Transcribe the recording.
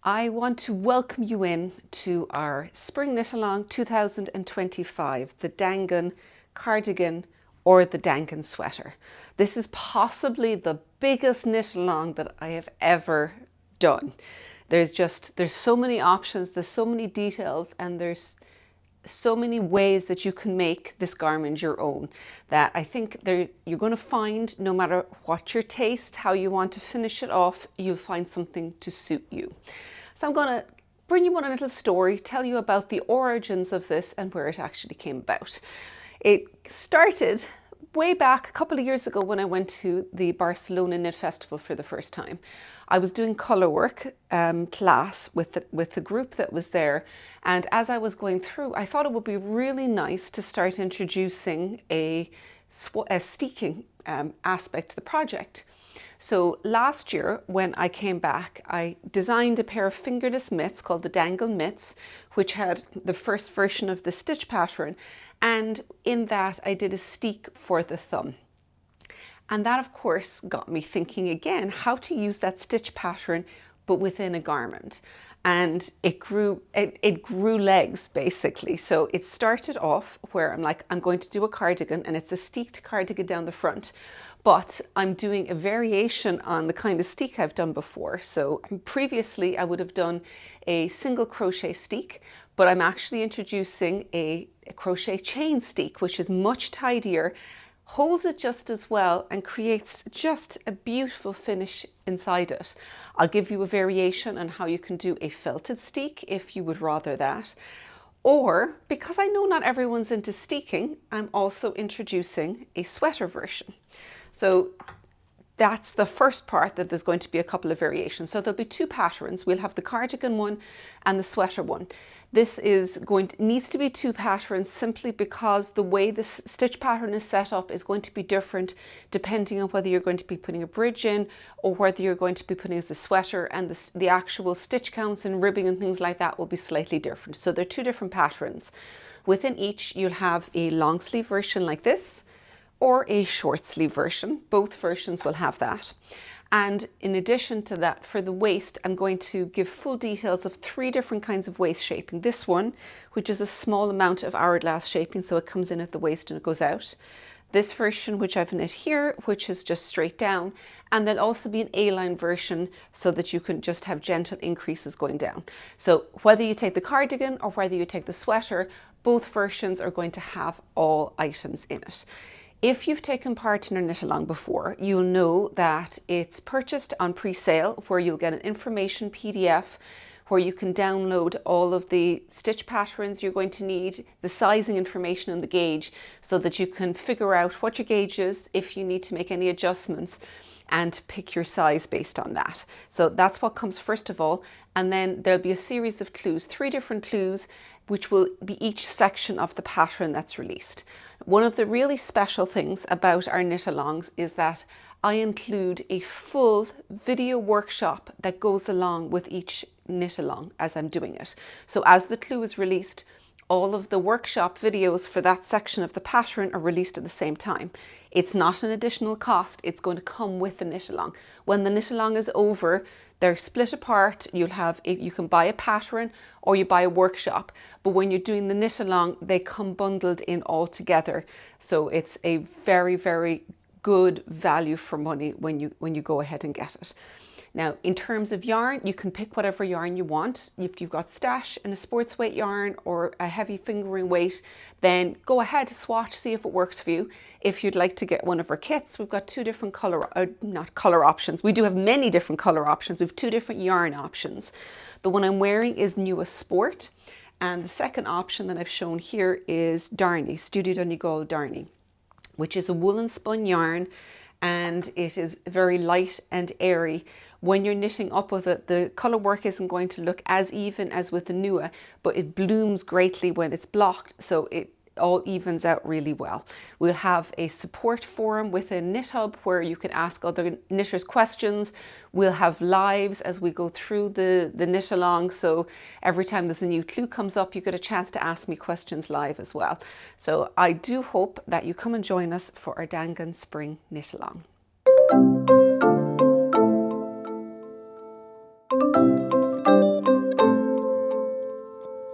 I want to welcome you in to our Spring Knit Along 2025, the Daingean Cardigan or the Daingean Sweater. This is possibly the biggest knit along that I have ever done. There's so many options, there's so many details, and there's so many ways that you can make this garment your own that I think you're going to find, no matter what your taste, how you want to finish it off, you'll find something to suit you. So I'm going to bring you on a little story, tell you about the origins of this and where it actually came about. It started way back a couple of years ago when I went to the Barcelona Knit Festival for the first time. I was doing colourwork class with the group that was there, and as I was going through, I thought it would be really nice to start introducing a steeking aspect to the project. So last year when I came back, I designed a pair of fingerless mitts called the Daingean mitts, which had the first version of the stitch pattern, and in that I did a steek for the thumb. And that of course got me thinking again how to use that stitch pattern but within a garment. And it grew legs basically. So it started off where I'm going to do a cardigan, and it's a steeked cardigan down the front, but I'm doing a variation on the kind of steek I've done before. So previously I would have done a single crochet steek, but I'm actually introducing a crochet chain steek, which is much tidier, holds it just as well, and creates just a beautiful finish inside it. I'll give you a variation on how you can do a felted steek if you would rather that. Or, because I know not everyone's into steeking, I'm also introducing a sweater version. So that's the first part, that there's going to be a couple of variations. So there'll be two patterns. We'll have the cardigan one and the sweater one. This needs to be two patterns simply because the way this stitch pattern is set up is going to be different depending on whether you're going to be putting a bridge in or whether you're going to be putting as a sweater, and the actual stitch counts and ribbing and things like that will be slightly different. So they're two different patterns. Within each you'll have a long sleeve version like this, or a short sleeve version. Both versions will have that. And in addition to that, for the waist, I'm going to give full details of 3 different kinds of waist shaping. This one, which is a small amount of hourglass shaping, so it comes in at the waist and it goes out. This version, which I've knit here, which is just straight down, and there'll also be an A-line version so that you can just have gentle increases going down. So whether you take the cardigan or whether you take the sweater, both versions are going to have all items in it. If you've taken part in our knit along before, you'll know that it's purchased on pre-sale, where you'll get an information PDF where you can download all of the stitch patterns you're going to need, the sizing information and the gauge, so that you can figure out what your gauge is, if you need to make any adjustments, and pick your size based on that. So that's what comes first of all, and then there'll be a series of clues, 3 different clues, which will be each section of the pattern that's released. One of the really special things about our knit alongs is that I include a full video workshop that goes along with each knit along as I'm doing it. So as the clue is released, all of the workshop videos for that section of the pattern are released at the same time. It's not an additional cost, it's going to come with the knit along. When the knit along is over, they're split apart. You can buy a pattern or you buy a workshop, but when you're doing the knit along, they come bundled in all together. So it's a very, very good value for money when you go ahead and get it. Now, in terms of yarn, you can pick whatever yarn you want. If you've got stash and a sports weight yarn or a heavy fingering weight, then go ahead, swatch, see if it works for you. If you'd like to get one of our kits, we've got 2 different not color options. We do have many different color options. We have 2 different yarn options. The one I'm wearing is Nua Sport, and the second option that I've shown here is Darney, Studio Donegal Darney, which is a woolen spun yarn, and it is very light and airy. When you're knitting up with it, the colour work isn't going to look as even as with the Nua, but it blooms greatly when it's blocked, so it all evens out really well. We'll have a support forum within KnitHub where you can ask other knitters questions. We'll have lives as we go through the knit along, so every time there's a new clue comes up, you get a chance to ask me questions live as well. So I do hope that you come and join us for our Daingean Spring Knit Along.